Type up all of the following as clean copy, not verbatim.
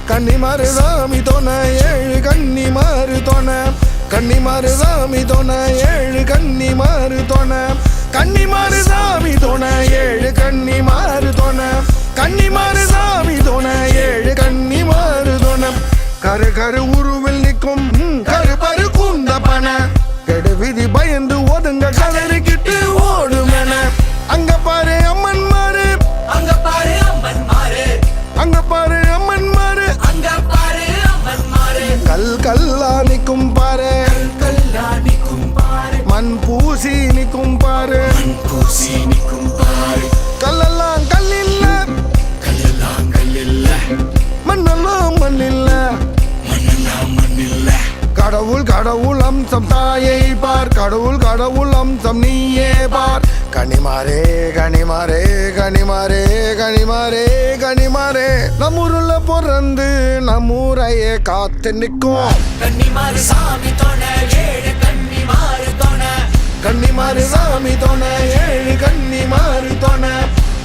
கன்னிமாறு சாமி துணை ஏழு கன்னிமாறு துணை கன்னிமாறு சாமி துணை ஏழு கன்னிமாறு துணை கன்னிமாறு சாமி துணை ஏழு கன்னிமாறு துணை கன்னிமாறு சாமி துணை ஏழு கன்னிமாறு துணை கரு கரு உருவில் நிற்கும் கரு பரு குந்த பன கெடு விதி பயந்து ஒதுங்க கலரிக்கிட்டு ஓடுமென அங்க பாரு அம்மன் மாறு அங்க பாரு அம்மன் மாறு அங்க பாரு அம்மன் மாறு அங்க பாரு அம்மன் மாறு கல் கல்லா நிற்கும் பாரு கல்லா நிக்கும் பாரு மண் பூசி நிற்கும் பாரு மண் பூசி நிக்கும் பாரு கல்லெல்லாம் கல்லில்ல கல்லெல்லாம் கல்லில்ல மண்ணெல்லாம் மண்ணில்ல மண்ணெல்லாம் மண்ணில்ல கடவுள் கடவுள் அம்சம் தாயை பார் கடவுள் கடவுள் அம்சம் நீயே பார் கனிமாரே கனிமாரே கனிமாரே கனிமாரே கனிமாரே நம்மூருல பிறந்து நம்மூரையே காத்து நிற்கும் கன்னிமாறு சாமி துணை ஏழு கன்னிமாறு துணை கன்னிமாறு சாமி துணை ஏழு கன்னிமாறு துணை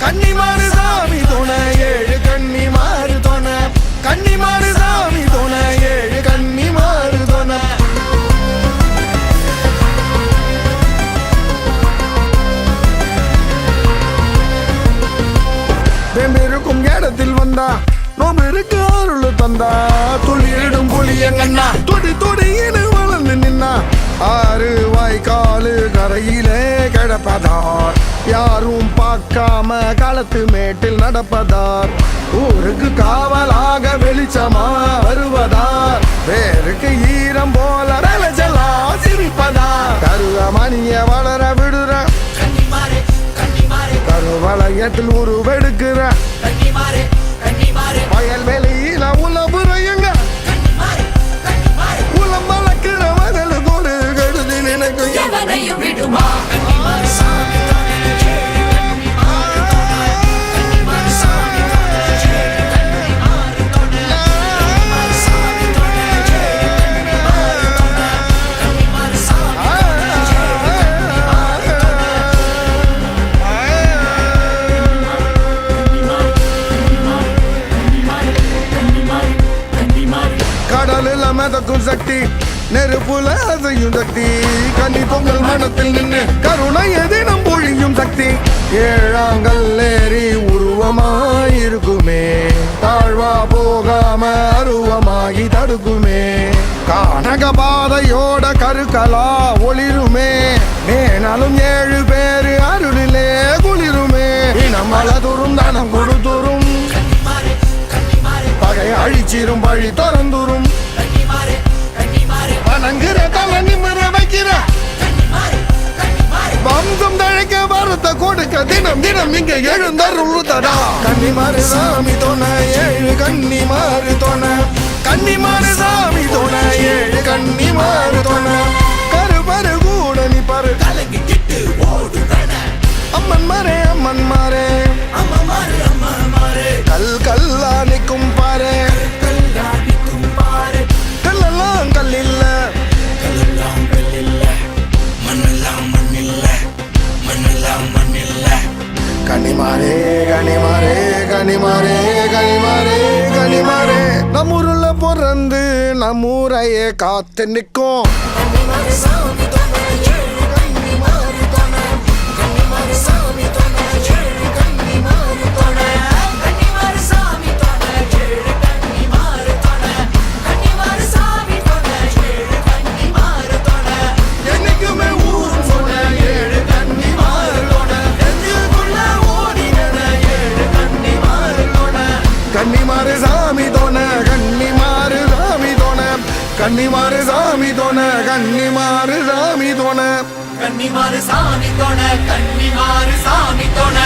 கன்னிமாறு சாமி துணை ஏழு கன்னிமாறு துணை கன்னிமாறு சாமி துணை ஏழு கன்னிமாறு துணை வெம்பிருக்கும் இடத்தில் வந்தா நோம்பிருக்கு அருள் தந்தா துளியிடும் புளியங்கண்ணா துடி துடியினு வளர்ந்து நின்னா ஆறு வாய்க்காலு கரையிலே கிடப்பதார் யாரும் பார்க்காம களத்து மேட்டில் நடப்பதார் ஊருக்கு காவலாக வெளிச்சமா வருவதார் வேருக்கு ஈரம் போல விளைச்சலா சிரிப்பதார் கருவமணிய வளர விடுற கன்னிமாறு கன்னிமாறு கருவளையத்தில் உருவெடுக்கிற கன்னிமாறு கன்னிமாறு வயல் வெளியில உலபுறையுங்க கன்னிமாறு கன்னிமாறு உலம் வளர்க்கிற மகள் கொடு கருதி நினைக்கும் எவனையும் விடுமா கன்னிமாறு சாமி துணை ஏழு கன்னிமாறு துணை கன்னிமாறு சாமி துணை ஏழு கன்னிமாறு துணை கன்னிமாறு சாமி துணை ஏழு கன்னிமாறு துணை கன்னிமாறு சாமி துணை ஏழு கடலில் மிதக்கும் சக்தி நெருப்புல அசையும் சக்தி கன்னி பொங்கல் மனத்தில் நின்று கருணை எதினம் பொழியும் சக்தி ஏழாங்கல் ஏறி உருவமாயிருக்குமே தாழ்வா போகாம அருவமாகி தடுக்குமே கானக பாதையோட கருக்கலா ஒளிருமே மேனாலும் ஏழு பேரு அருளிலே குளிருமே இனம் வளதுரும் தனம் கொடுத்துரும் கன்னிமாறு கன்னிமாறு பகை அழிச்சிரும் வழி திறந்துரும் கன்னிமாறு கன்னிமாறு வணங்குற தலை நிமிர வைக்கிற கன்னிமாறு கன்னிமாறு வம்சம் தழைக்க வரத்த கொடுக்க தினம் தினம் இங்க எழுந்தருளுதடா கன்னிமாறு சாமி துணை ஏழு கன்னிமாறு துணை கன்னிமாறு சாமி துணை ஏழு கன்னிமாறு துணை கருபரு கூட நீ பரு கலங்கிக்கிட்டு ஓடுறன அம்மன் மாறே அம்மன் மாறே அம்மா மாறு அம்மா மாறு கல் கல்லா நிற்கும் பாரு கல்லா நிக்கும் பாரு கல்லெல்லாம் கல்லில்ல கல்லெல்லாம் கல்லில்ல மண்ணெல்லாம் மண்ணில்ல மண்ணெல்லாம் மண்ணில்ல கனிமாரே கனிமாரே கனிமாரே கனிமாரே கனிமாரே நம்மூருல பிறந்து நம்மூரையே காத்து நிற்கும் கன்னிமாறு சாமி துணை ஏழு கன்னிமாறு துணை கன்னிமாறு சாமி துணை ஏழு கன்னிமாறு துணை கன்னிமாறு சாமி துணை ஏழு கன்னிமாறு துணை கன்னிமாறு சாமி துணை ஏழு கன்னிமாறு துணை என்னைக்குமே ஊர் சொன்ன ஏழு கன்னிமாறு துணை நெஞ்சுக்குள்ள ஓடினன ஏழு கன்னிமாறு துணை கன்னிமாறு சாமி துணை கன்னிமாறு சாமி துணை கன்னிமாறு சாமி துணை கன்னிமாறு சாமி துணை கன்னிமாறு சாமி துணை கன்னிமாறு சாமி துணை